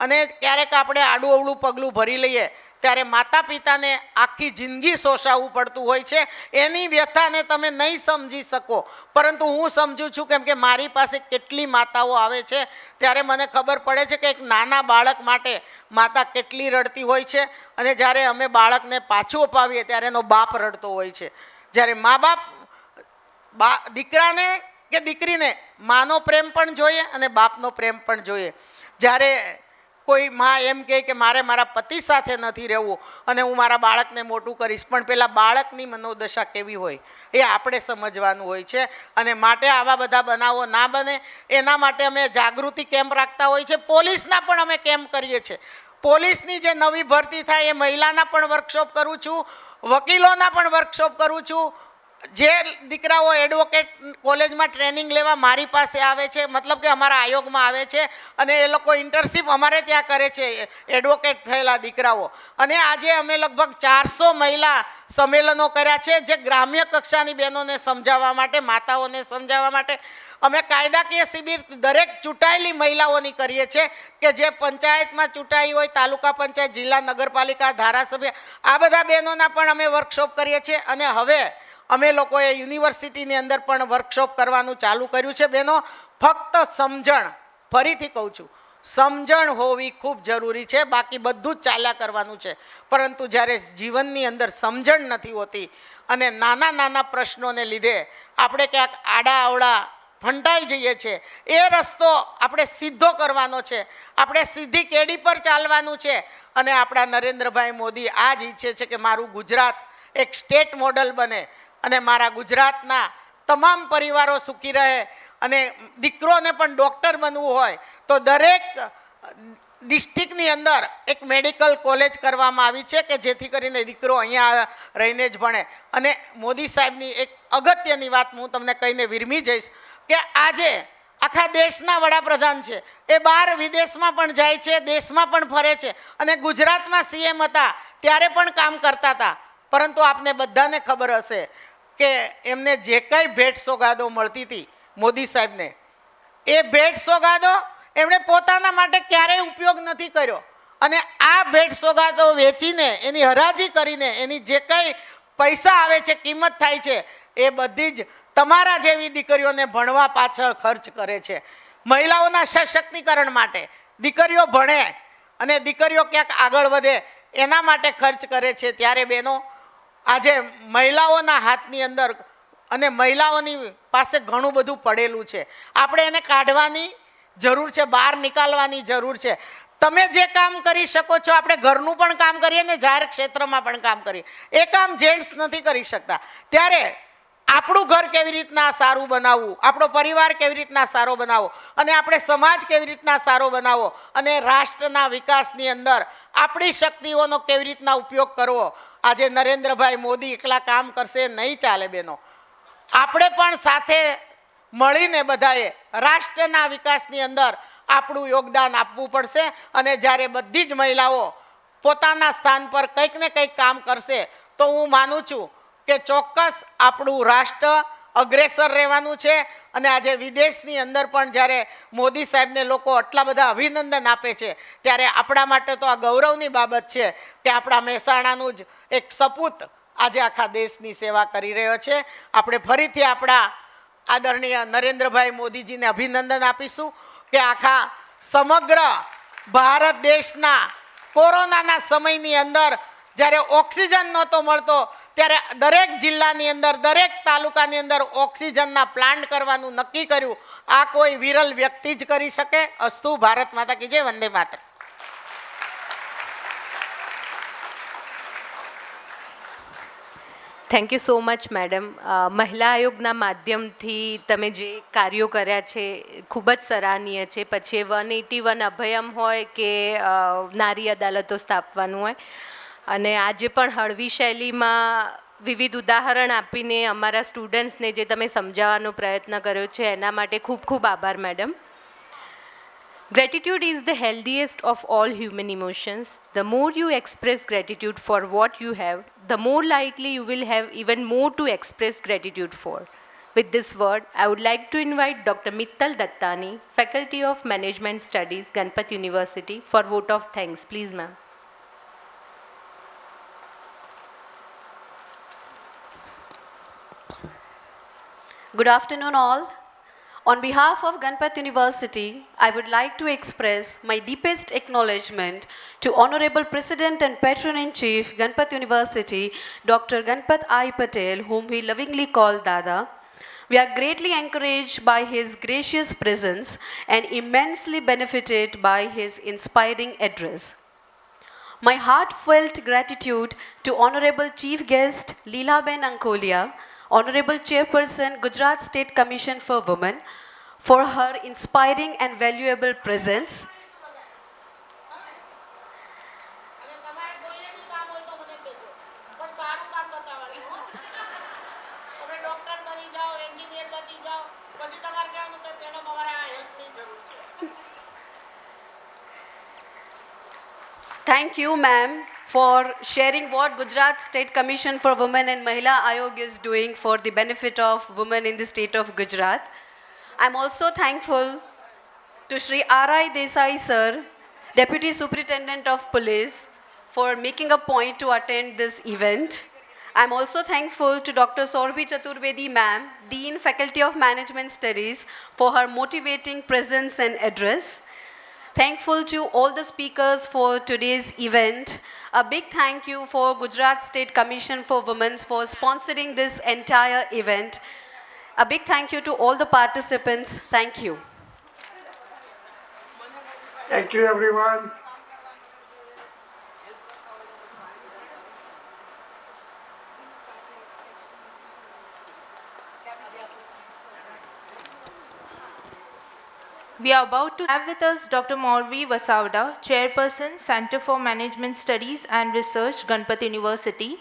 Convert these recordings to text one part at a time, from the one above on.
અને ક્યારેક આપણે આડું અવળું પગલું ભરી લઈએ ત્યારે માતા પિતાને આખી જિંદગી શોષાવવું પડતું હોય છે. એની વ્યથાને તમે નહીં સમજી શકો, પરંતુ હું સમજું છું, કેમ કે મારી પાસે કેટલી માતાઓ આવે છે ત્યારે મને ખબર પડે છે કે એક નાના બાળક માટે માતા કેટલી રડતી હોય છે. અને જ્યારે અમે બાળકને પાછું અપાવીએ ત્યારે એનો બાપ રડતો હોય છે. જ્યારે મા બાપ દીકરાને કે દીકરીને માનો પ્રેમ પણ જોઈએ અને બાપનો પ્રેમ પણ જોઈએ. જ્યારે કોઈ માં એમ કહે કે મારે મારા પતિ સાથે નથી રહેવું અને હું મારા બાળકને મોટું કરીશ, પણ પેલા બાળકની મનોદશા કેવી હોય એ આપણે સમજવાનું હોય છે. અને માટે આવા બધા બનાવો ના બને એના માટે અમે જાગૃતિ કેમ્પ રાખતા હોય છે. પોલીસના પણ અમે કેમ્પ કરીએ છીએ. પોલીસની જે નવી ભરતી થાય એ મહિલાના પણ વર્કશોપ કરું છું, વકીલોના પણ વર્કશોપ કરું છું. જે દીકરાઓ એડવોકેટ કોલેજમાં ટ્રેનિંગ લેવા મારી પાસે આવે છે, મતલબ કે અમારા આયોગમાં આવે છે અને એ લોકો ઇન્ટર્નશીપ અમારે ત્યાં કરે છે, એડવોકેટ થયેલા દીકરાઓ. અને આજે અમે લગભગ 400 મહિલા સંમેલનો કર્યા છે, જે ગ્રામ્ય કક્ષાની બહેનોને સમજાવવા માટે, માતાઓને સમજાવવા માટે. અમે કાયદાકીય શિબિર દરેક ચૂંટાયેલી મહિલાઓની કરીએ છીએ કે જે પંચાયતમાં ચૂંટાઈ હોય, તાલુકા પંચાયત, જિલ્લા નગરપાલિકા, ધારાસભ્ય, આ બધા બહેનોના પણ અમે વર્કશોપ કરીએ છીએ. અને હવે અમે લોકોએ યુનિવર્સિટીની અંદર પણ વર્કશોપ કરવાનું ચાલુ કર્યું છે. બહેનો, ફક્ત સમજણ, ફરીથી કહું છું, સમજણ હોવી ખૂબ જરૂરી છે, બાકી બધું જ ચાલ્યા કરવાનું છે. પરંતુ જ્યારે જીવનની અંદર સમજણ નથી હોતી અને નાના નાના પ્રશ્નોને લીધે આપણે ક્યાંક આડા અવળા ફંટાઈ જઈએ છીએ, એ રસ્તો આપણે સીધો કરવાનો છે. આપણે સીધી કેડી પર ચાલવાનું છે. અને આપણા નરેન્દ્રભાઈ મોદી આ જ ઈચ્છે છે કે મારું ગુજરાત એક સ્ટેટ મોડલ બને અને મારા ગુજરાતના તમામ પરિવારો સુખી રહે. અને દીકરોને પણ ડૉક્ટર બનવું હોય તો દરેક ડિસ્ટ્રિક્ટની અંદર એક મેડિકલ કોલેજ કરવામાં આવી છે કે જેથી કરીને દીકરો અહીંયા રહીને જ ભણે. અને મોદી સાહેબની એક અગત્યની વાત હું તમને કહીને વિરમી જઈશ કે આજે આખા દેશના વડાપ્રધાન છે, એ બહાર વિદેશમાં પણ જાય છે, દેશમાં પણ ફરે છે. અને ગુજરાતમાં સીએમ હતા ત્યારે પણ કામ કરતા હતા. પરંતુ આપને બધાને ખબર હશે કે એમને જે કંઈ ભેટ સોગાદો મળતી હતી મોદી સાહેબને, એ ભેટ સોગાદો એમણે પોતાના માટે ક્યારેય ઉપયોગ નથી કર્યો. અને આ ભેટ સોગાદો વેચીને, એની હરાજી કરીને, એની જે કંઈ પૈસા આવે છે, કિંમત થાય છે, એ બધી જ તમારા જેવી દીકરીઓને ભણવા પાછળ ખર્ચ કરે છે. મહિલાઓના સશક્તિકરણ માટે, દીકરીઓ ભણે અને દીકરીઓ ક્યાંક આગળ વધે એના માટે ખર્ચ કરે છે. ત્યારે બહેનો, આજે મહિલાઓના હાથની અંદર અને મહિલાઓની પાસે ઘણું બધું પડેલું છે. આપણે એને કાઢવાની જરૂર છે, બહાર નીકાળવાની જરૂર છે. તમે જે કામ કરી શકો છો, આપણે ઘરનું પણ કામ કરીએ ને જાહેર ક્ષેત્રમાં પણ કામ કરીએ, એ કામ જેન્ટ્સ નથી કરી શકતા. ત્યારે આપણું ઘર કેવી રીતના સારું બનાવવું, આપણો પરિવાર કેવી રીતના સારો બનાવવો અને આપણે સમાજ કેવી રીતના સારો બનાવવો અને રાષ્ટ્રના વિકાસની અંદર આપણી શક્તિઓનો કેવી રીતના ઉપયોગ કરવો, આજે નરેન્દ્રભાઈ મોદી એકલા કામ કરશે નહીં ચાલે. બહેનો, આપણે પણ સાથે મળીને બધાએ રાષ્ટ્રના વિકાસની અંદર આપણું યોગદાન આપવું પડશે. અને જ્યારે બધી જ મહિલાઓ પોતાના સ્થાન પર કંઈક ને કંઈક કામ કરશે તો હું માનું છું કે ચોક્કસ આપણું રાષ્ટ્ર અગ્રેસર રહેવાનું છે. અને આજે વિદેશની અંદર પણ જ્યારે મોદી સાહેબને લોકો આટલા બધા અભિનંદન આપે છે ત્યારે આપણા માટે તો આ ગૌરવની બાબત છે કે આપણા મહેસાણાનું જ એક સપૂત આજે આખા દેશની સેવા કરી રહ્યો છે. આપણે ફરીથી આપણા આદરણીય નરેન્દ્રભાઈ મોદીજીને અભિનંદન આપીશું કે આખા સમગ્ર ભારત દેશના કોરોનાના સમયની અંદર જ્યારે ઓક્સિજન નહોતો મળતો ત્યારે દરેક જિલ્લાની અંદર, દરેક તાલુકાની અંદર ઓક્સિજનના પ્લાન્ટ કરવાનું નક્કી કર્યું. આ કોઈ વિરલ વ્યક્તિ જ કરી શકે. અસ્તુ. ભારત માતા કી જય. વંદે માતરમ. Thank you so much madam. મહિલા આયોગના માધ્યમથી તમે જે કાર્યો કર્યા છે ખૂબ જ સરાહનીય છે. પછી 181 અભયમ હોય કે નારી અદાલતો સ્થાપવાનું હોય, અને આજે પણ હળવી શૈલીમાં વિવિધ ઉદાહરણ આપીને અમારા સ્ટુડન્ટ્સને જે તમે સમજાવવાનો પ્રયત્ન કર્યો છે એના માટે ખૂબ ખૂબ આભાર madam. Gratitude is the healthiest of all human emotions. The more you express gratitude for what you have, the more likely you will have even more to express gratitude for. With this word, I would like to invite Dr. Mittal Dattani, Faculty of Management Studies, Ganpat University, for vote of thanks. Please, ma'am. Good afternoon, all. On behalf of Ganpat University, I would like to express my deepest acknowledgement to Honorable President and Patron-in-Chief, Ganpat University, Dr. Ganpat I. Patel, whom we lovingly call Dada. We are greatly encouraged by his gracious presence and immensely benefited by his inspiring address. My heartfelt gratitude to Honorable Chief Guest Leelaben Ankolia, Honorable Chairperson Gujarat State Commission for Women, for her inspiring and valuable presence. Thank you, ma'am, for sharing what Gujarat State Commission for Women and Mahila Ayog is doing for the benefit of women in the state of Gujarat. I'm also thankful to Shri R.I. Desai sir, Deputy Superintendent of Police, for making a point to attend this event. I'm also thankful to Dr. Saurabhi Chaturvedi ma'am, Dean Faculty of Management Studies, for her motivating presence and address. Thankful to all the speakers for today's event. A big thank you for Gujarat State Commission for Women for sponsoring this entire event. A big thank you to all the participants. Thank you. Thank you, everyone. We are about to have with us Dr. Morvi Vasavda, Chairperson, Center for Management Studies and Research, Ganpat University.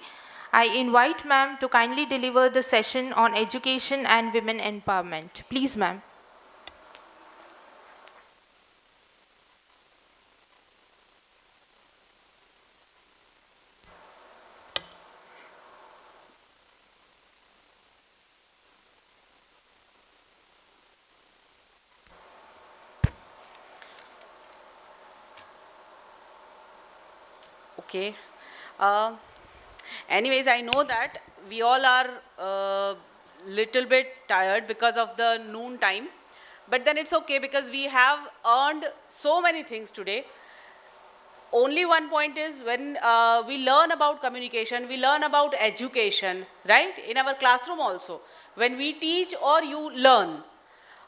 I invite ma'am to kindly deliver the session on education and women empowerment. Please, ma'am. Okay. Anyways, I know that we all are little bit tired because of the noon time, but then it's okay because we have earned so many things today. Only one point is when we learn about communication, we learn about education, right? In our classroom also. When we teach or you learn,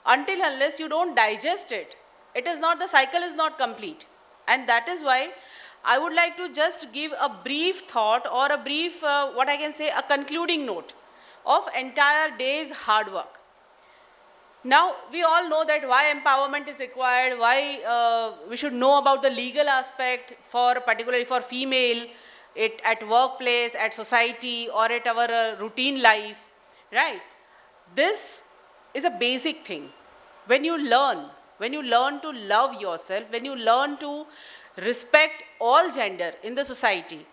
until unless you don't digest it, it is not, the cycle is not complete. And that is why I would like to just give a brief thought or a brief, what I can say, a concluding note of entire day's hard work. Now, we all know that why empowerment is required, why we should know about the legal aspect for, particularly for female, at workplace, at society, or at our routine life, right? This is a basic thing. When you learn to love yourself, when you learn to respect all gender in the society,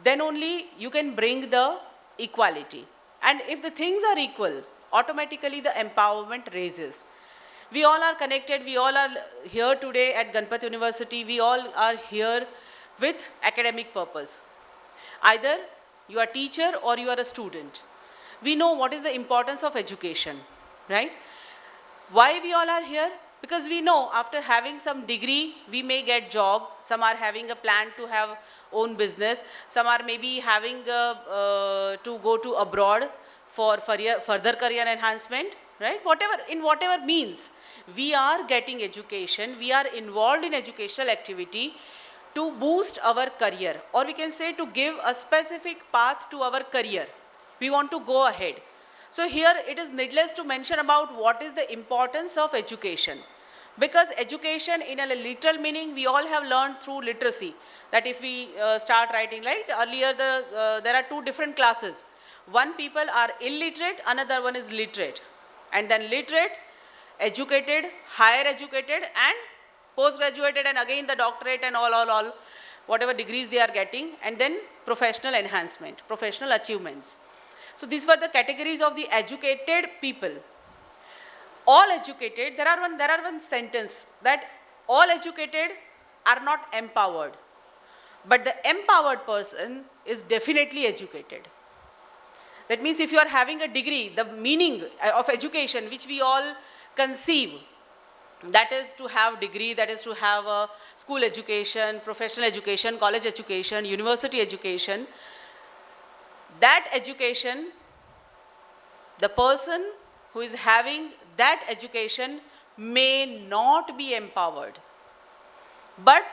then only you can bring the equality. And if the things are equal, automatically the empowerment raises. We all are connected, we all are here today at Ganpat University, we all are here with academic purpose. Either you are a teacher or you are a student. We know what is the importance of education, right? Why we all are here? Because we know after having some degree, we may get job. Some are having a plan to have own business. Some are maybe having to go to abroad for further career enhancement, right? In whatever means, we are getting education. We are involved in educational activity to boost our career, or we can say to give a specific path to our career. We want to go ahead. So here it is needless to mention about what is the importance of education. Because education in a literal meaning, we all have learned through literacy. That if we start writing, right? Earlier there are two different classes. One people are illiterate, another one is literate. And then literate, educated, higher educated, and post-graduated, and again the doctorate and all, whatever degrees they are getting, and then professional enhancement, professional achievements. So these were the categories of the educated people. All educated, there are one sentence that all educated are not empowered, but the empowered person is definitely educated. That means if you are having a degree, the meaning of education which we all conceive, that is to have degree, that is to have a school education, professional education, college education, university education. That education, the person who is having that education may not be empowered. But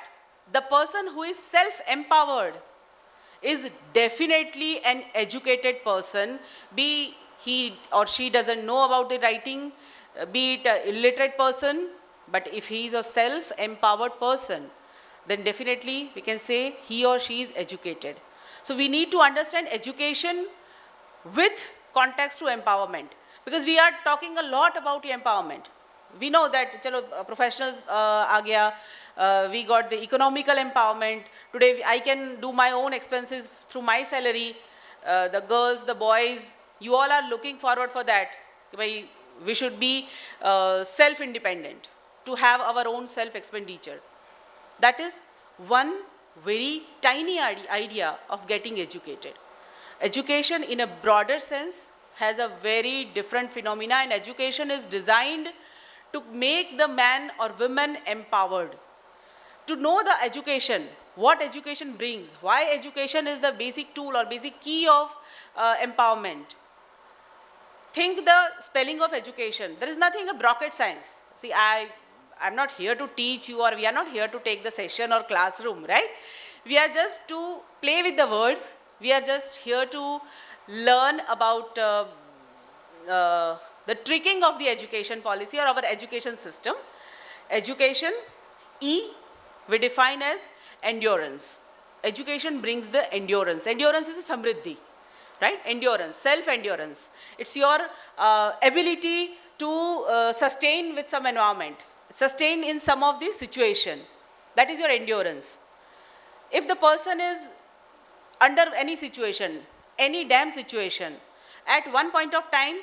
the person who is self-empowered is definitely an educated person, be he or she doesn't know about the writing, be it an illiterate person, but if he is a self-empowered person, then definitely we can say he or she is educated. So we need to understand education with context to empowerment, because we are talking a lot about empowerment. We know that chalo, professionals aa gaya, we got the economical empowerment. Today I can do my own expenses through my salary. The girls, the boys, you all are looking forward for that. We should be self-independent, to have our own self-expenditure. That is one very tiny idea of getting educated. Education in a broader sense has a very different phenomena, and education is designed to make the man or woman empowered. To know the education, what education brings, why education is the basic tool or basic key of empowerment. Think the spelling of education. There is nothing a rocket science. See, I'm not here to teach you, or we are not here to take the session or classroom, right? We are just to play with the words. We are just here to learn about the tricking of the education policy or our education system. Education, E, we define as endurance. Education brings the endurance. Endurance is a samriddhi, right? Endurance, self-endurance. It's your ability to sustain with some environment, sustain in some of the situation. That is your endurance. If the person is under any situation, any damn situation, at one point of time,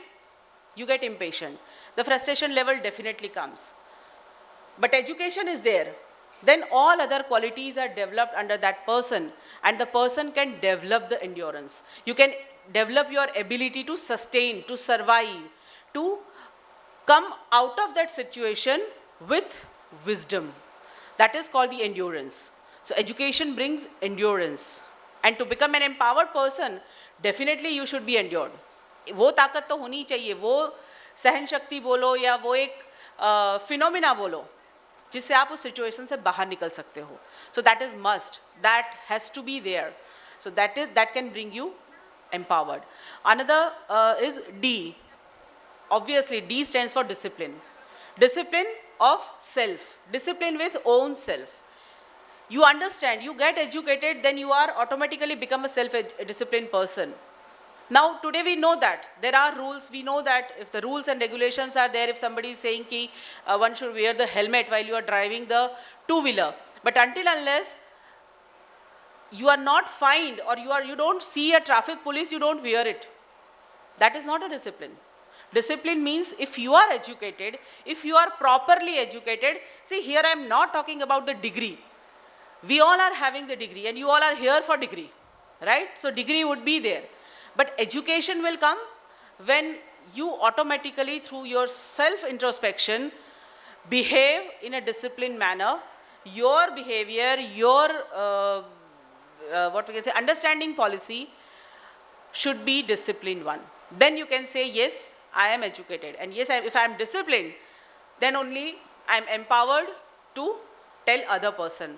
you get impatient. The frustration level definitely comes. But education is there. Then all other qualities are developed under that person, and the person can develop the endurance. You can develop your ability to sustain, to survive, to come out of that situation with wisdom. That is called the endurance. So education brings endurance. And to become an empowered person, definitely you should be endured. वो ताकत तो होनी चाहिए, वो सहन शक्ति बोलो या वो एक फिनोमिना बोलो जिससे आप उस सिचुएशन से बाहर निकल सकते हो. So that is must. That has to be there. So that can bring you empowered. Another is D. Obviously, D stands for discipline. Discipline of self. Discipline with own self. You understand, you get educated, then you are automatically become a self-disciplined person. Now, today we know that there are rules. We know that if the rules and regulations are there, if somebody is saying ki one should wear the helmet while you are driving the two-wheeler. But until unless you are not fined or you don't see a traffic police, you don't wear it. That is not a discipline. Discipline means if you are educated, if you are properly educated, see here I am not talking about the degree. We all are having the degree and you all are here for degree, right? So degree would be there. But education will come when you automatically through your self-introspection behave in a disciplined manner. Your behavior, your what we can say, understanding policy should be disciplined one. Then you can say, yes, I am educated. And yes, if I am disciplined, then only I am empowered to tell other person.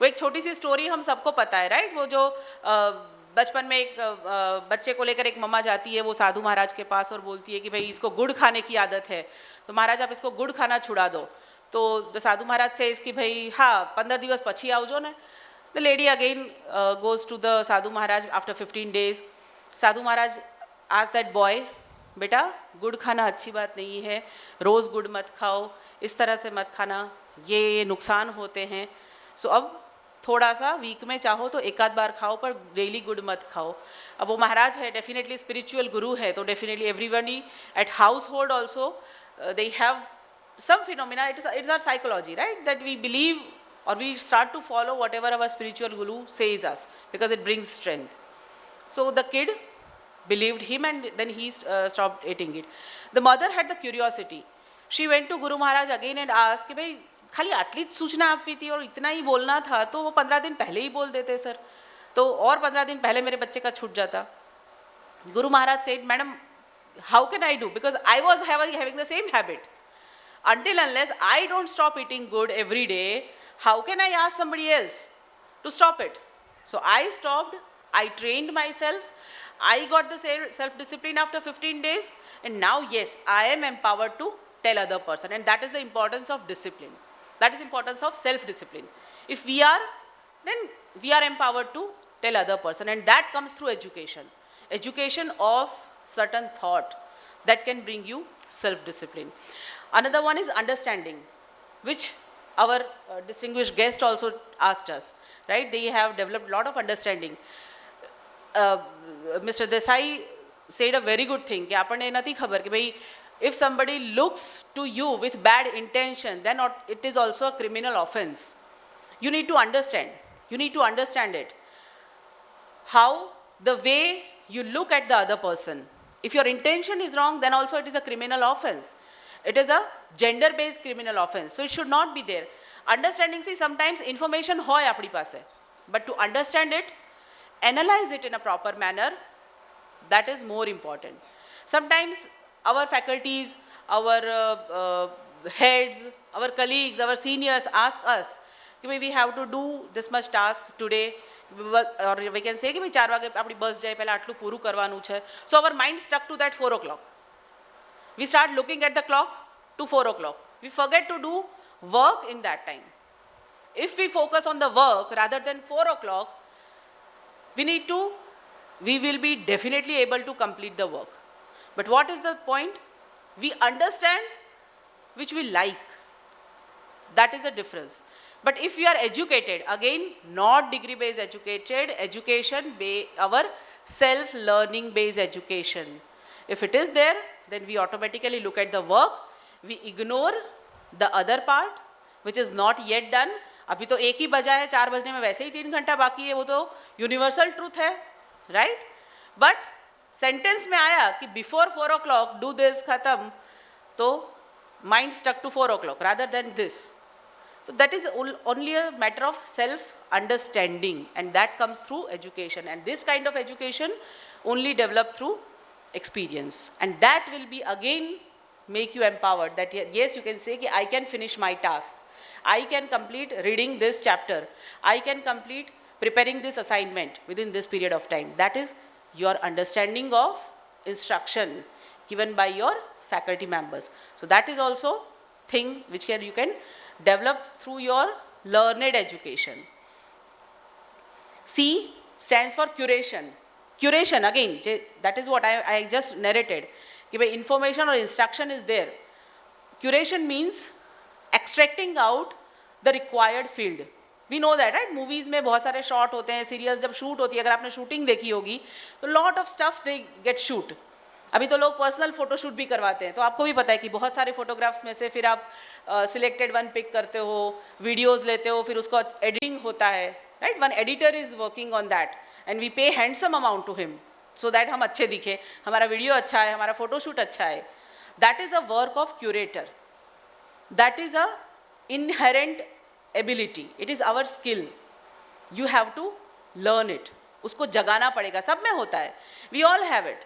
वो एक छोटी सी story हम सबको पता है, right? वो जो बचपन में एक बच्चे को लेकर एक मम्मा जाती है वो साधु महाराज के पास और बोलती है कि भाई इसको गुड़ खाने की आदत है, तो महाराज आप इसको गुड़ खाना छुड़ा दो. तो साधु महाराज से इसकी भाई हाँ 15 दिवस પછી આવજો ને. The lady again goes to the Sadhu Maharaj after 15 days. Sadhu Maharaj asked that boy, बेटा गुड़ खाना अच्छी बात नहीं है, रोज़ गुड़ मत खाओ, इस तरह से मत खाना, ये नुकसान होते हैं. So अब थोड़ा सा वीक में चाहो तो एक आध बार खाओ, पर डेली गुड़ मत खाओ. अब वो महाराज है, डेफिनेटली स्पिरिचुअल गुरु है, तो definitely everybody at house hold also they have some phenomena. It's our psychology, right, that we believe or we start to follow whatever our spiritual guru says us because it brings strength. So the kid believed him and then he stopped eating it. The mother had the curiosity. She went to Guru Maharaj again and asked कि भाई खाली आटली सूचना आपकी थी और इतना ही बोलना था, तो वो 15 दिन पहले ही बोल देते सर, तो और 15 दिन पहले मेरे बच्चे का छूट जाता. Guru Maharaj said, madam, how can I do, because I was having the same habit. Until unless I don't stop eating good every day, how can I ask somebody else to stop it? So I stopped, I trained myself, I got the self-discipline after 15 days, and now yes, I am empowered to tell other person, and that is the importance of discipline. That is the importance of self-discipline. If we are, then we are empowered to tell other person, and that comes through education. Education of certain thought that can bring you self-discipline. Another one is understanding, which our distinguished guest also asked us, right? They have developed a lot of understanding. Mr. Desai said a very good thing, कि आपने नहीं खबर कि भाई if somebody looks to you with bad intention, then it is also a criminal offense. You need to understand. You need to understand it. How the way you look at the other person. If your intention is wrong, then also it is a criminal offense. It is a gender-based criminal offense. So it should not be there. Understanding, see, sometimes information hoy apni paase, but to understand it, analyze it in a proper manner, that is more important. Sometimes our faculties, our heads, our colleagues, our seniors ask us, we have to do this much task today, or we can say कि भाई 4 वागे अपनी बस जाए पहले आटलू पूरू करवानुं छे. So our mind stuck to that 4 o'clock. We start looking at the clock to 4 o'clock. We forget to do work in that time. If we focus on the work rather than 4 o'clock, we will be definitely able to complete the work. But what is the point? We understand which we like. That is the difference. But if we are educated, again, not degree-based education, our self-learning based education. If it is there, then we automatically look at the work, we ignore the other part, which is not yet done. अभी तो 1 ही बजा है, 4 बजने में वैसे ही 3 घंटा बाकी है, वो तो यूनिवर्सल ट्रूथ है, राइट? बट सेंटेंस में आया कि बिफोर 4 o'clock डू दिस खत्म, तो mind stuck to 4 o'clock rather than this. So that is only a matter of self-understanding, and that comes through education. And this kind of education only developed through experience, and that will be again make you empowered, that yes, you can say कि I can finish my task, I can complete reading this chapter, I can complete preparing this assignment within this period of time. That is your understanding of instruction given by your faculty members. So that is also thing which you can develop through your learned education. C stands for curation. Curation, again, that is what I just narrated. If information or instruction is there, curation means extracting out the required field. We know that, right? Movies में बहुत सारे shot होते हैं, serials जब shoot होती है, अगर आपने shooting देखी होगी, तो lot of stuff they get shoot. अभी तो लोग पर्सनल फोटोशूट भी करवाते हैं, तो आपको भी पता है कि बहुत सारे फोटोग्राफ्स में से फिर आप सिलेक्टेड वन पिक करते हो, वीडियोस लेते हो, फिर उसको एडिटिंग होता है, right? One editor is working on that and we pay handsome amount to him so that हम अच्छे दिखे, हमारा वीडियो अच्छा है, हमारा फोटोशूट अच्छा है. That is a work of curator. That is a inherent ability. It is our skill. You have to learn it. उसको जगाना पड़ेगा. सब में होता है. We all have it.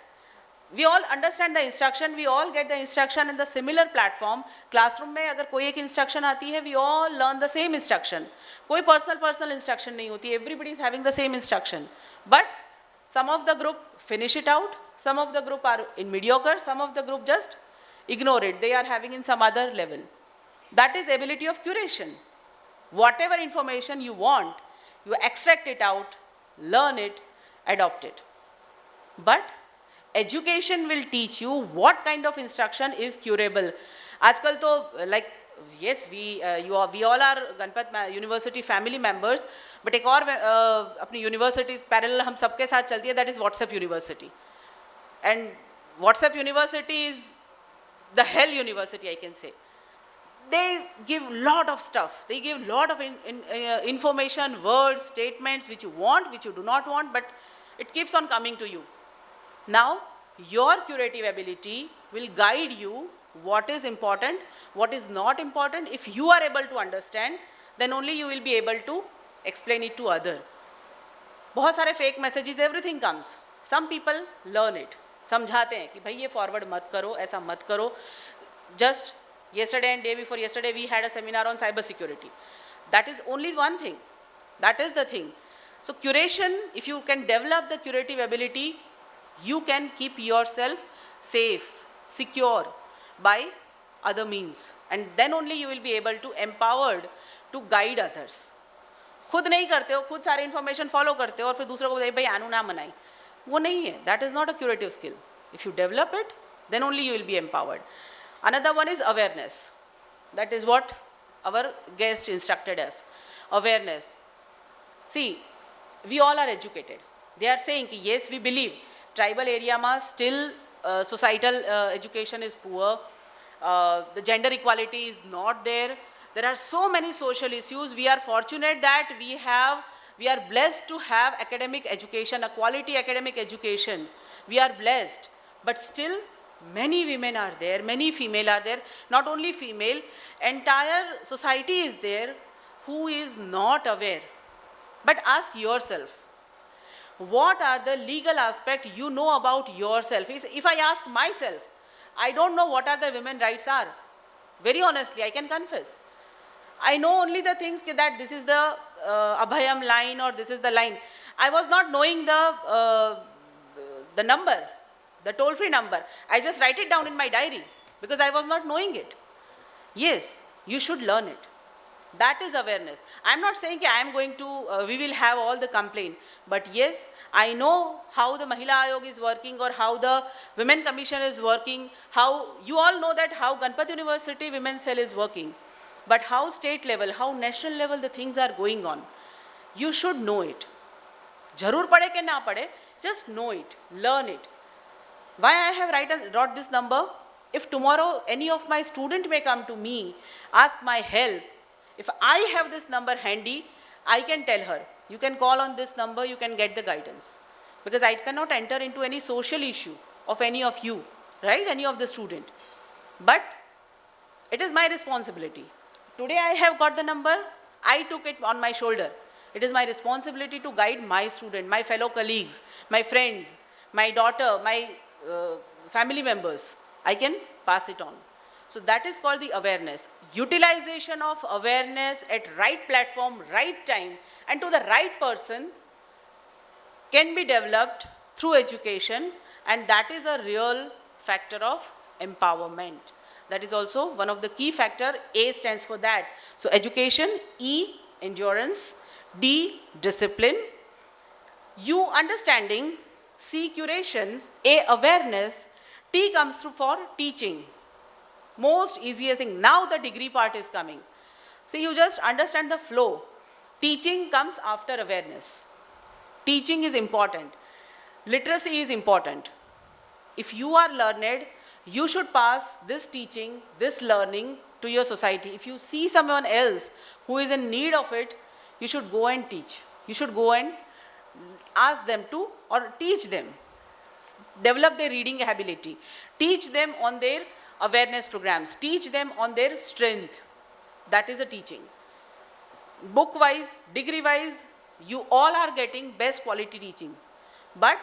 We all understand the instruction, we all get the instruction in the similar platform. Classroom में अगर कोई एक instruction आती है, we all learn the same instruction. कोई personal instruction नहीं होती. Everybody is having the same instruction. But some of the group finish it out, some of the group are in mediocre, some of the group just ignore it. They are having in some other level. That is ability of curation. Whatever information you want, you extract it out, learn it, adopt it. But education will teach you what kind of instruction is curable. आजकल तो like yes, we all are Ganpat university family members, but एक और अपनी university parallel हम सबके साथ चलती है, that is WhatsApp university. And WhatsApp university is the hell university, I can say. They give lot of stuff. They give lot of information, words, statements which you want, which you do not want, but it keeps on coming to you. Now, your curative ability will guide you what is important, what is not important. If you are able to understand, then only you will be able to explain it to other. बहुत सारे fake messages, everything comes. Some people learn it. समझाते हैं कि भाई ये forward मत करो, ऐसा मत करो. Just yesterday and day before yesterday we had a seminar on cyber security. That is only one thing. That is the thing. So curation, if you can develop the curative ability, you can keep yourself safe, secure by other means, and then only you will be able to empowered to guide others. खुद नहीं करते हो, खुद सारे information follow करते हो और फिर दूसरों को बताइए भाई आनू ना मनाई, वो नहीं है. That is not a curative skill. If you develop it, then only you will be empowered. Another one is awareness. That is what our guest instructed us. Awareness. See, we all are educated. They are saying ki yes, we believe tribal area ma still societal education is poor. The gender equality is not there. There are so many social issues. We are fortunate that we are blessed to have academic education, a quality academic education. We are blessed. But still, many women are there, many female are there. Not only female, entire society is there who is not aware. But ask yourself, what are the legal aspects you know about yourself? If I ask myself, I don't know what are the women rights are. Very honestly, I can confess. I know only the things that this is the Abhayam line or this is the line. I was not knowing the number, the toll-free number. I just write it down in my diary because I was not knowing it. Yes, you should learn it. That is awareness. I am not saying that I am going to, we will have all the complaint. But yes, I know how the Mahila Ayog is working or how the Women Commission is working. How, you all know that how Ganpat University Women's Cell is working. But how state level, how national level the things are going on. You should know it. Jarur pade ke na pade, just know it, learn it. Why I have wrote this number? If tomorrow any of my student may come to me, ask my help, if I have this number handy, I can tell her, you can call on this number, you can get the guidance. Because I cannot enter into any social issue of any of you, right? Any of the student. But it is my responsibility. Today I have got the number, I took it on my shoulder. It is my responsibility to guide my student, my fellow colleagues, my friends, my daughter, my family members. I can pass it on. So that is called the awareness. Utilization of awareness at right platform, right time, and to the right person can be developed through education, and that is a real factor of empowerment. That is also one of the key factor. A stands for that. So education, E, endurance, D, discipline, U, understanding, C, curation, A, awareness, T comes through for teaching. Most easiest thing. Now the degree part is coming. See, you just understand the flow. Teaching comes after awareness. Teaching is important. Literacy is important. If you are learned, you should pass this teaching, this learning to your society. If you see someone else who is in need of it, you should go and teach. You should go and ask them to or teach them. Develop their reading ability. Teach them on their awareness programs. Teach them on their strength. That is a teaching. Book-wise, degree-wise, you all are getting best quality teaching. But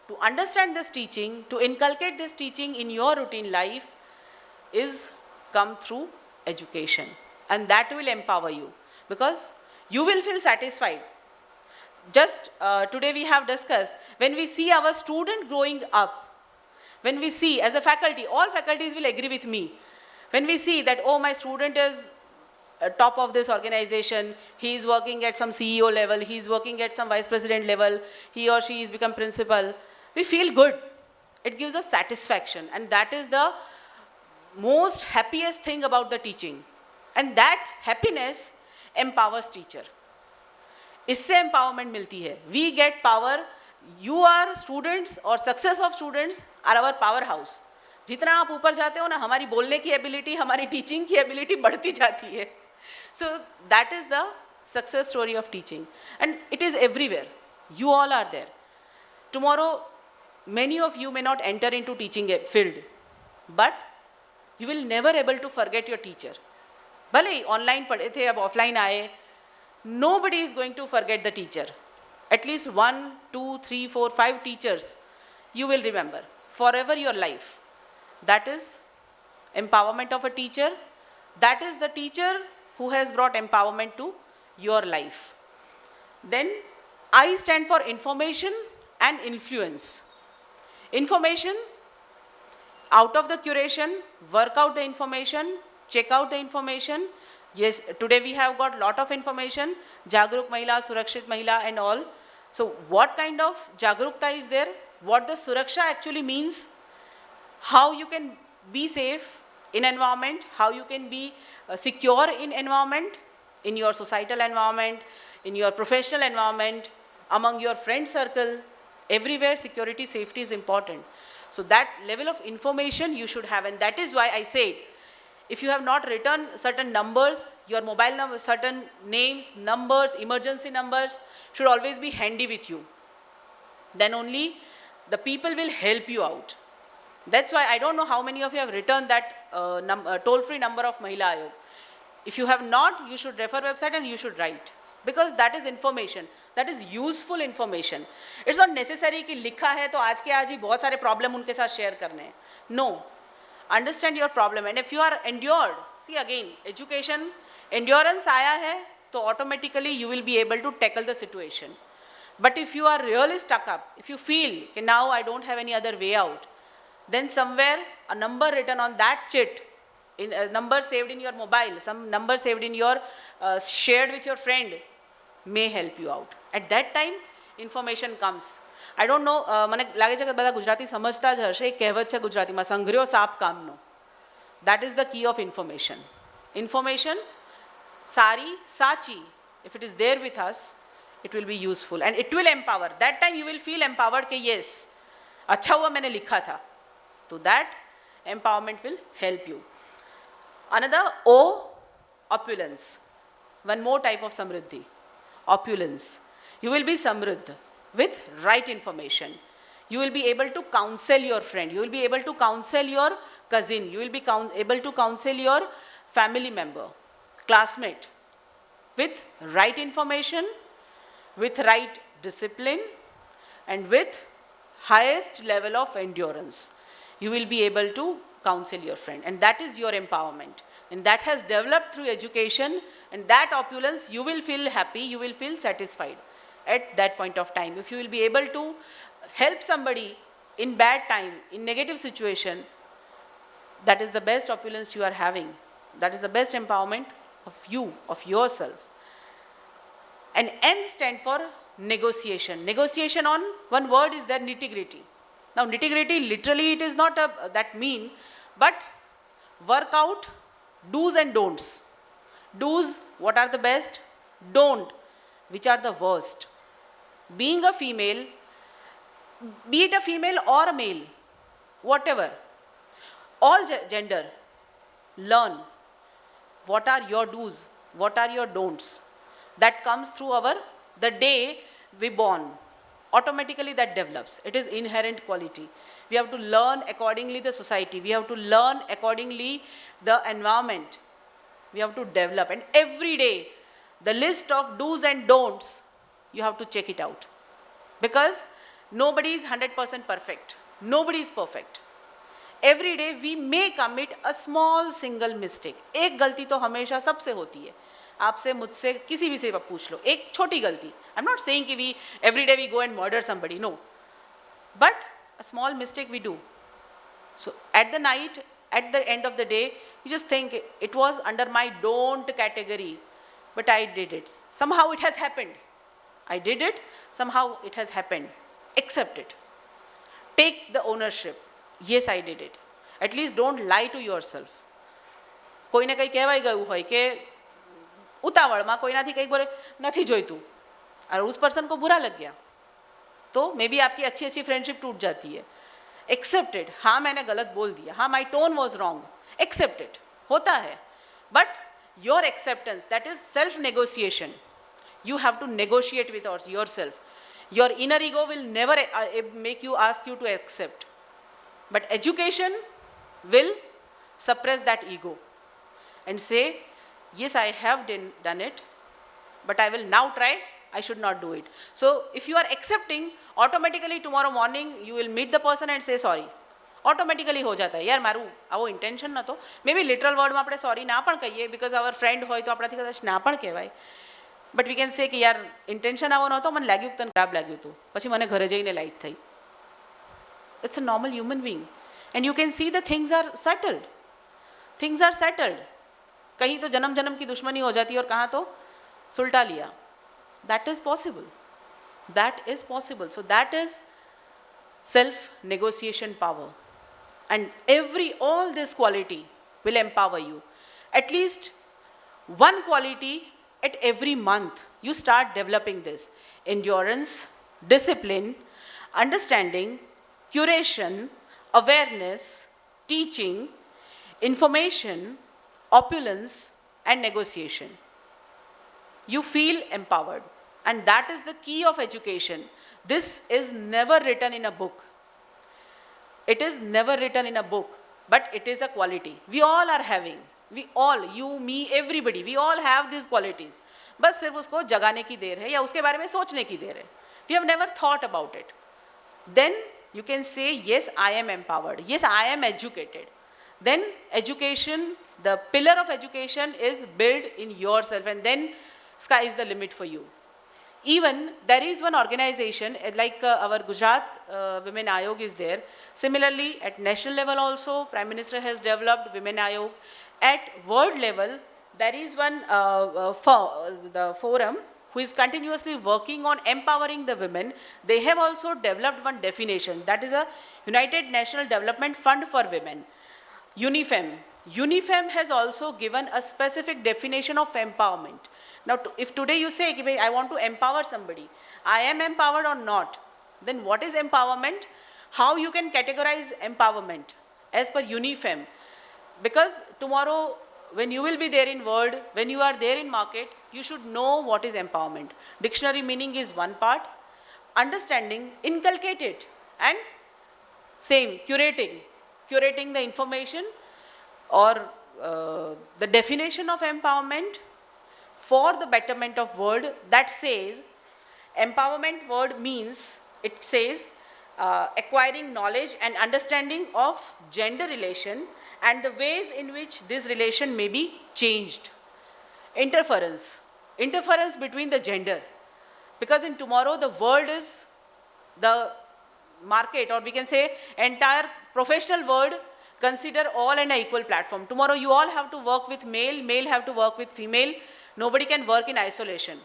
to understand this teaching, to inculcate this teaching in your routine life is come through education. And that will empower you because you will feel satisfied. Just today we have discussed, when we see our student growing up, when we see as a faculty, all faculties will agree with me. When we see that, oh, my student is top of this organization, he is working at some CEO level, he is working at some vice president level, he or she has become principal, we feel good. It gives us satisfaction, and that is the most happiest thing about the teaching. And that happiness empowers teacher. इससे empowerment मिलती है. We get power. You are students or success of students are our powerhouse. जितना आप ऊपर जाते हो ना, हमारी बोलने की एबिलिटी, हमारी टीचिंग की एबिलिटी बढ़ती जाती है. So that is the success story of teaching, and it is everywhere. You all are there. Tomorrow, many of you may not enter into teaching field, but you will never able to forget your teacher. भले ही online पढ़े थे, अब offline आए, nobody is going to forget the teacher. At least 1, 2, 3, 4, 5 teachers you will remember forever your life. That is empowerment of a teacher. That is the teacher who has brought empowerment to your life. Then I stand for information and influence. Information, out of the curation, work out the information, check out the information. Yes, today we have got lot of information, Jagruk Mahila, Surakshit Mahila and all. So what kind of Jagrukta is there? What the Suraksha actually means? How you can be safe in environment, how you can be secure in environment, in your societal environment, in your professional environment, among your friend circle, everywhere security, safety is important. So that level of information you should have, and that is why I said, if you have not written certain numbers, your mobile number, certain names, numbers, emergency numbers should always be handy with you. Then only the people will help you out. That's why I don't know how many of you have written that toll-free number of Mahila Ayog. If you have not, you should refer website and you should write. Because that is information. That is useful information. It's not necessary कि लिखा है तो आज के आज ही बहुत सारे problem उनके साथ share करने हैं. No. Understand your problem. And if you are endured, see again, education, endurance आया है तो automatically you will be able to tackle the situation. But if you are really stuck up, if you feel कि now I don't have any other way out, then somewhere a number written on that chit, in a number saved in your mobile, some number saved in your shared with your friend may help you out. At that time, information comes. I don't know, મને લાગે છે કે બધા ગુજરાતી સમજતા જ હશે. એક કહેવત છે ગુજરાતીમાં, સંઘર્યો સાપ કામનો. That is the key of information. Information, સારી, સાચી, if it is there with us, it will be useful and it will empower. That time you will feel empowered कि yes, अच्छा हुआ मैंने लिखा था. So that empowerment will help you. Another O, opulence. One more type of samriddhi, opulence. You will be samriddh with right information. You will be able to counsel your friend. You will be able to counsel your cousin. You will be able to counsel your family member, classmate, with right information, with right discipline, and with highest level of endurance. You will be able to counsel your friend, and that is your empowerment. And that has developed through education, and that opulence, you will feel happy, you will feel satisfied at that point of time. If you will be able to help somebody in bad time, in negative situation, that is the best opulence you are having. That is the best empowerment of you, of yourself. And N stand for negotiation. Negotiation on one word is there, nitty-gritty. Now nitty-gritty, literally it is not that mean, but work out do's and don'ts. Do's, what are the best? Don't, which are the worst. Being a female, be it a female or a male, whatever, all gender, learn what are your do's, what are your don'ts. That comes through the day we born. Automatically that develops. It is inherent quality. We have to learn accordingly the society. We have to learn accordingly the environment. We have to develop. And every day, the list of do's and don'ts, you have to check it out. Because nobody is 100% perfect. Nobody is perfect. Every day we may commit a small single mistake. एक गलती तो हमेशा सबसे होती है. आपसे मुझसे किसी भी से पूछ लो, एक छोटी गलती. I'm not saying कि we every day we go and murder somebody. No. But a small mistake we do. So at the night, at the end of the day, you just think it was under my don't category, but I did it. Somehow it has happened. I did it. Somehow it has happened. Accept it. Take the ownership. Yes, I did it. At least don't lie to yourself. કોઈને કંઈ કહેવાઈ ગયું હોય કે ઉતાવળમાં કોઈનાથી કંઈક બોલે નથી જોઈતું और उस पर्सन को बुरा लग गया तो मे बी आपकी अच्छी अच्छी फ्रेंडशिप टूट जाती है. एक्सेप्टेड, हाँ मैंने गलत बोल दिया, हाँ my tone was wrong, accepted होता है. But your acceptance, that is self negotiation. You have to negotiate with yourself. Your inner ego will never make you ask you to accept, but education will suppress that ego and say, yes, I have done it, but I will now try, I should not do it. So if you are accepting, automatically tomorrow morning you will meet the person and say sorry. Automatically हो जाता है यार मारू आवो intention नतो. May be literal વર્ડમાં આપણે sorry ના પણ કહીએ બીકોઝ અવર ફ્રેન્ડ હોય તો આપણાથી કદાચ ના પણ કહેવાય. બટ વી કેન સે કે યાર ઇન્ટેન્શન આવો નહોતો, મને લાગ્યું તને ખરાબ લાગ્યું હતું, પછી મને ઘરે જઈને લાઈટ થઈ. It's a normal human being. And you can see the things are settled. Things are settled. कहीं तो जन्म जन्म की दुश्मनी हो जाती है और कहाँ तो सुलटा लिया. That is possible. That is possible. So that is self-negotiation power. And all this quality will empower you. At least one quality at every month. You start developing this. Endurance, discipline, understanding, curation, awareness, teaching, information, opulence, and negotiation. You feel empowered. And that is the key of education. This is never written in a book. It is never written in a book, but it is a quality. We all are having. We all, you, me, everybody, we all have these qualities. बस सिर्फ उसको जगाने की देर है या उसके बारे में सोचने की देर है. We have never thought about it. Then you can say, yes, I am empowered. Yes, I am educated. Then education, the pillar of education is built in yourself, and then sky is the limit for you. Even there is one organization like our Gujarat Women Ayog is there. Similarly, at national level also, Prime Minister has developed Women Ayog. At world level, there is one the forum who is continuously working on empowering the women. They have also developed one definition, that is a United National Development Fund for Women, UNIFEM. UNIFEM has also given a specific definition of empowerment. Now, if today you say, I want to empower somebody, I am empowered or not, then what is empowerment? How you can categorize empowerment as per UNIFEM? Because tomorrow, when you will be there in world, when you are there in market, you should know what is empowerment. Dictionary meaning is one part. Understanding, inculcate it. And same, curating the information or the definition of empowerment for the betterment of world. That says, empowerment word means, it says acquiring knowledge and understanding of gender relation and the ways in which this relation may be changed. Interference between the gender, because in tomorrow the world is the market, or we can say entire professional world consider all an equal platform. Tomorrow you all have to work with male have to work with female. Nobody can work in isolation.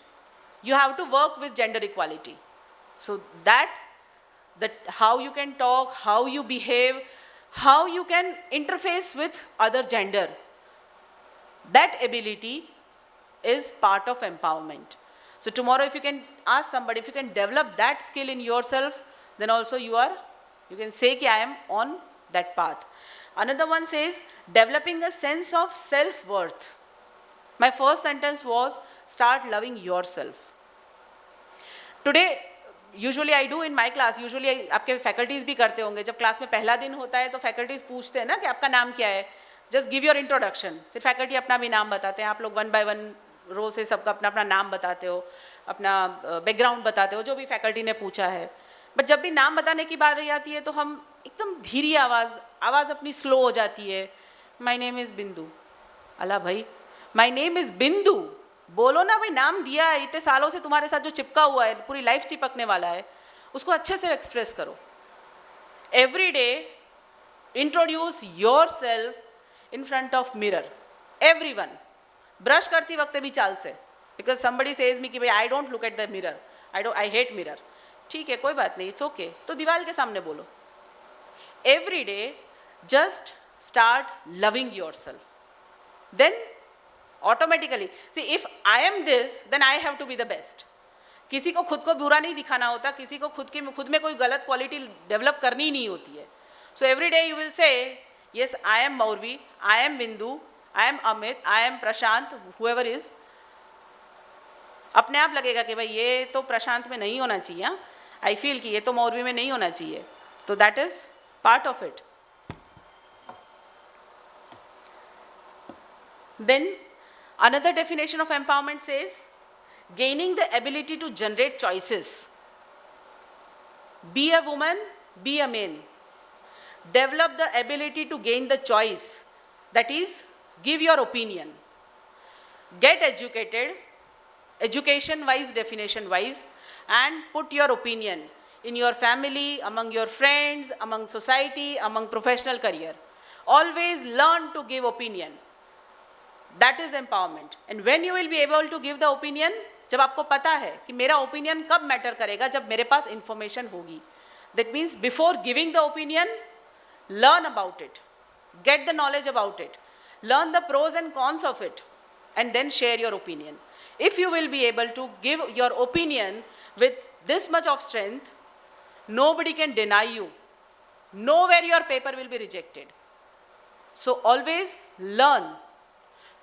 You have to work with gender equality. So that how you can talk, how you behave, how you can interface with other gender, that ability is part of empowerment. So tomorrow if you can ask somebody, if you can develop that skill in yourself, then also you can say that I am on that path. Another one says, developing a sense of self-worth. My first sentence was, start loving yourself. Today, usually I do in my class, usually आपके faculties भी करते होंगे, जब class में पहला दिन होता है तो faculties पूछते हैं ना कि आपका नाम क्या है, just give your introduction. फिर faculty अपना भी नाम बताते हैं, आप लोग one by one रो से सबका अपना अपना नाम बताते हो, अपना background बताते हो, जो भी faculty ने पूछा है. बट जब भी नाम बताने की बारी आती है तो हम एकदम धीरी आवाज़ अपनी स्लो हो जाती है. माई नेम इज़ बिंदु. अला भाई, माई नेम इज़ बिंदु बोलो ना भाई, नाम दिया है, इतने सालों से तुम्हारे साथ जो चिपका हुआ है, पूरी लाइफ चिपकने वाला है, उसको अच्छे से एक्सप्रेस करो. Every day introduce your self in front of mirror. Everyone. Brush करती वक्त भी चाल से, बिकॉज समबडी सेज मी कि भाई I don't look at the mirror, I hate mirror. ठीक है, कोई बात नहीं, इट्स ओके. तो दीवार के सामने बोलो. Every day just start loving your self. then automatically, see, if I am this, then I have to be the best. किसी को खुद को बुरा नहीं दिखाना होता, किसी को खुद में कोई गलत क्वालिटी डेवलप करनी ही नहीं होती है. So every day you will say, yes, I am Maurvi, I am Bindu, I am Amit, I am Prashant, whoever is. अपने आप लगेगा कि भाई ये तो प्रशांत में नहीं होना चाहिए, आई फील कि ये तो मौरवी में नहीं होना चाहिए. तो that is part of it. Then another definition of empowerment says gaining the ability to generate choices. Be a woman, be a man. Develop the ability to gain the choice. That is, give your opinion. Get educated, education wise, definition wise, and put your opinion in your family, among your friends, among society, among professional career. Always learn to give opinion. That is empowerment. And when you will be able to give the opinion, जब आपको पता है कि मेरा opinion कब matter करेगा, जब मेरे पास information होगी. That means before giving the opinion, learn about it, get the knowledge about it, learn the pros and cons of it, and then share your opinion. If you will be able to give your opinion with this much of strength, nobody can deny you. Nowhere your paper will be rejected. So always learn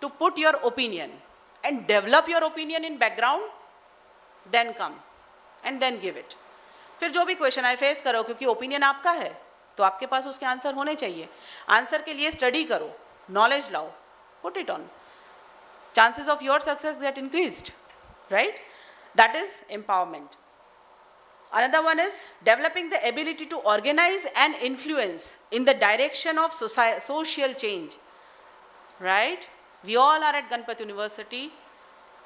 to put your opinion and develop your opinion in background, then come and then give it. फिर जो भी question I face करो, क्योंकि opinion आपका है तो आपके पास उसके आंसर होने चाहिए. आंसर के लिए स्टडी करो, नॉलेज लाओ, put it on. Chances of your success get increased, right? That is empowerment. Another one is developing the ability to organize and influence in the direction of social change, right? We all are at Ganpat University.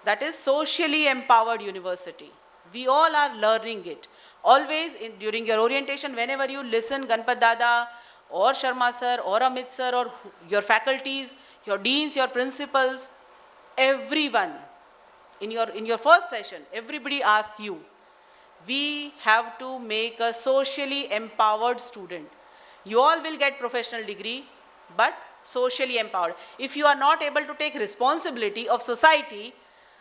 That is socially empowered university. We all are learning it. Always during your orientation, whenever you listen Ganpat Dada or Sharma sir or Amit sir or your faculties, your deans, your principals, everyone in your first session, everybody asks you, we have to make a socially empowered student. You all will get professional degree, but socially empowered. If you are not able to take responsibility of society,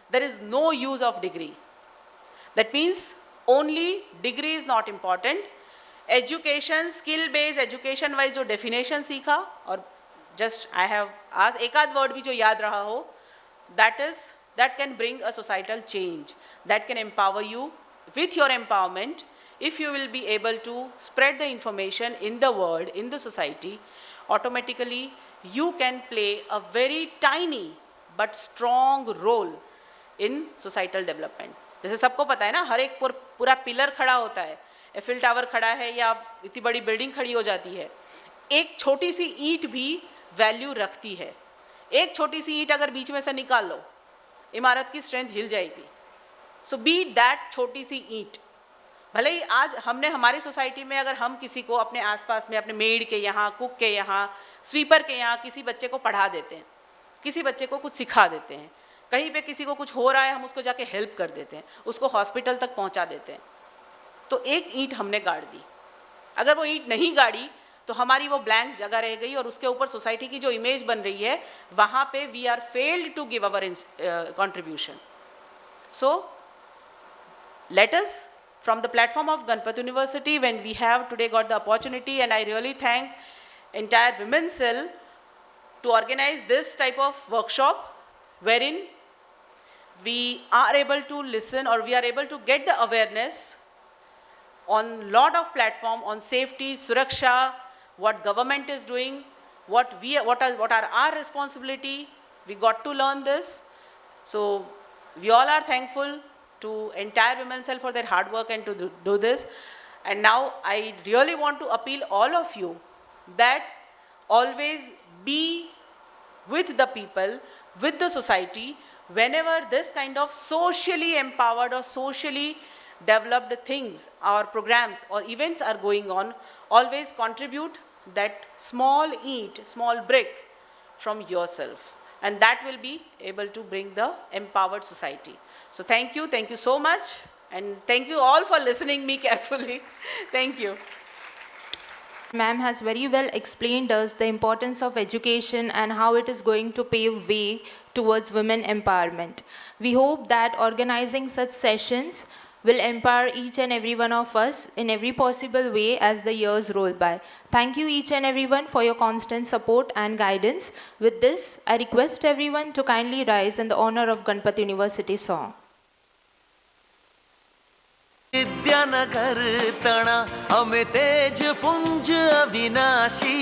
there is no use of degree. That means only degree is not important. Education, skill-based, education-wise जो definition सीखा, और just I have asked एक आध word भी जो याद रहा हो, that can bring a societal change, that can empower you. With your empowerment, if you will be able to spread the information in the world, in the society, automatically you can play a very tiny but strong role in societal development. जैसे सबको पता है ना, हर एक पूरा pillar खड़ा होता है, एफिल टावर खड़ा है या इतनी बड़ी बिल्डिंग खड़ी हो जाती है, एक छोटी सी ईंट भी वैल्यू रखती है. एक छोटी सी ईंट अगर बीच में से निकाल लो, इमारत की स्ट्रेंथ हिल जाएगी. सो बी दैट छोटी सी ईंट. भले ही आज हमने हमारी सोसाइटी में अगर हम किसी को अपने आसपास में, अपने मेड के यहाँ, कुक के यहाँ, स्वीपर के यहाँ किसी बच्चे को पढ़ा देते हैं, किसी बच्चे को कुछ सिखा देते हैं, कहीं पे किसी को कुछ हो रहा है हम उसको जाके हेल्प कर देते हैं, उसको हॉस्पिटल तक पहुँचा देते हैं, तो एक ईंट हमने गाड़ दी. अगर वो ईंट नहीं गाड़ी तो हमारी वो ब्लैंक जगह रह गई और उसके ऊपर सोसाइटी की जो इमेज बन रही है वहाँ पे we are failed to give our contribution. So let us, from the platform of Ganpat University, when we have today got the opportunity, and I really thank entire women's cell to organize this type of workshop wherein we are able to listen, or we are able to get the awareness on lot of platform on safety, suraksha, what government is doing, what are our responsibility. We got to learn this. So we all are thankful to entire women's cell for their hard work and to do this. And now I really want to appeal all of you that always be with the people, with the society, whenever this kind of socially empowered or socially developed things or programs or events are going on, always contribute that small int, small brick from yourself. And that will be able to bring the empowered society. So thank you so much, and thank you all for listening me carefully. Thank you. Ma'am has very well explained us the importance of education and how it is going to pave way towards women empowerment. We hope that organizing such sessions will empower each and every one of us in every possible way as the years roll by. Thank you each and everyone for your constant support and guidance. With this, I request everyone to kindly rise in the honor of Ganpati University song. Vidyanagar तणा अमे तेज पुंज अविनाशी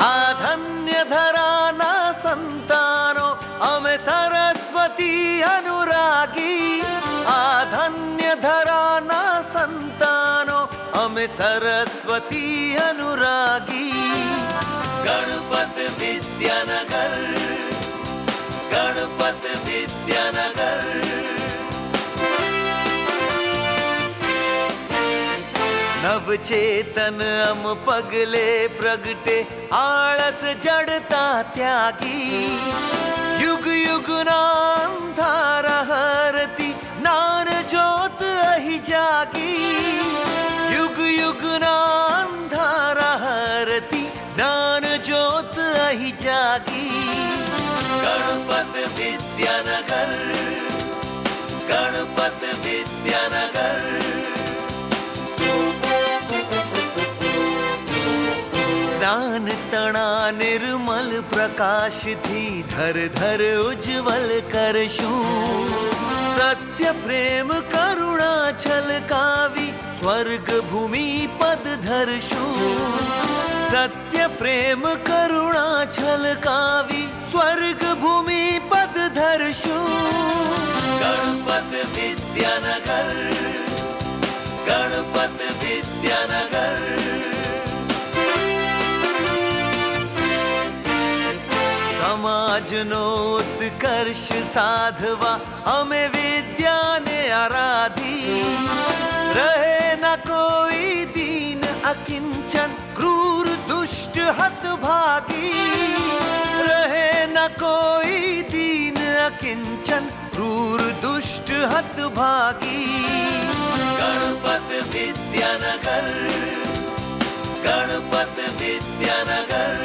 आधन्य धराना संतानो अमे सरस्वती अनुरागी आधन्य धराना संतानो अमे सरस्वती अनुरागी गणपत विद्यानगर गणपत विद्यानगर नवचेतन अम पगले प्रगटे आळस जड़ता त्यागी युग युग नांधार हरती नान ज्योत अहि जागी युग युग नांधार हरती नान ज्योत अहि जागी गणपत विद्यानगर गणपत विद्यानगर ज्ञान तणा निर्मल प्रकाश थी धर धर उज्जवल करशु सत्य प्रेम करुणा छलकावी स्वर्ग भूमि पद धरशु सत्य प्रेम करुणा छलकावी स्वर्ग भूमि पद धरशु गणपत विद्यानगर गणपत विद्यानगर समाजनो उत्कर्ष साधवा अमे विद्या ने आराधी रहे न कोई दीन अकिंचन क्रूर दुष्ट हतभागी रहे न कोई दीन अकिंचन क्रूर दुष्ट हतभागी गणपत विद्यानगर गणपत विद्यानगर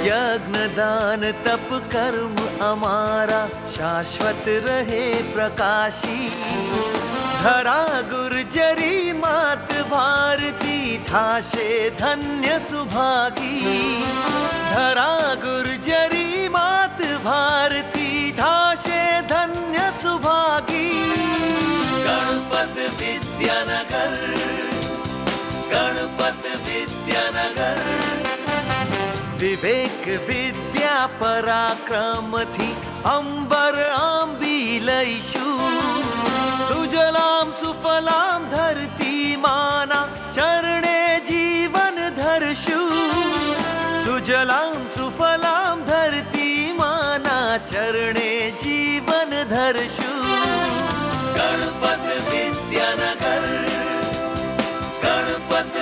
यज्ञ दान तप कर्म हमारा शाश्वत रहे प्रकाशी धरा गुर्जरी मात भारती थाशे धन्य सुभागी धरा गुर्जरी मात भारती थाशे धन्य सुभागी गणपत विद्यानगर गणपत विद्यानगर विवेक विद्या पराक्रम थी अंबर आंबीलैषु सुजलाम सुफलाम धरती माना चरणे जीवन धरशु सुजलाम सुफलाम धरती माना चरणे जीवन धरशु गणपत विद्यानगर गणपत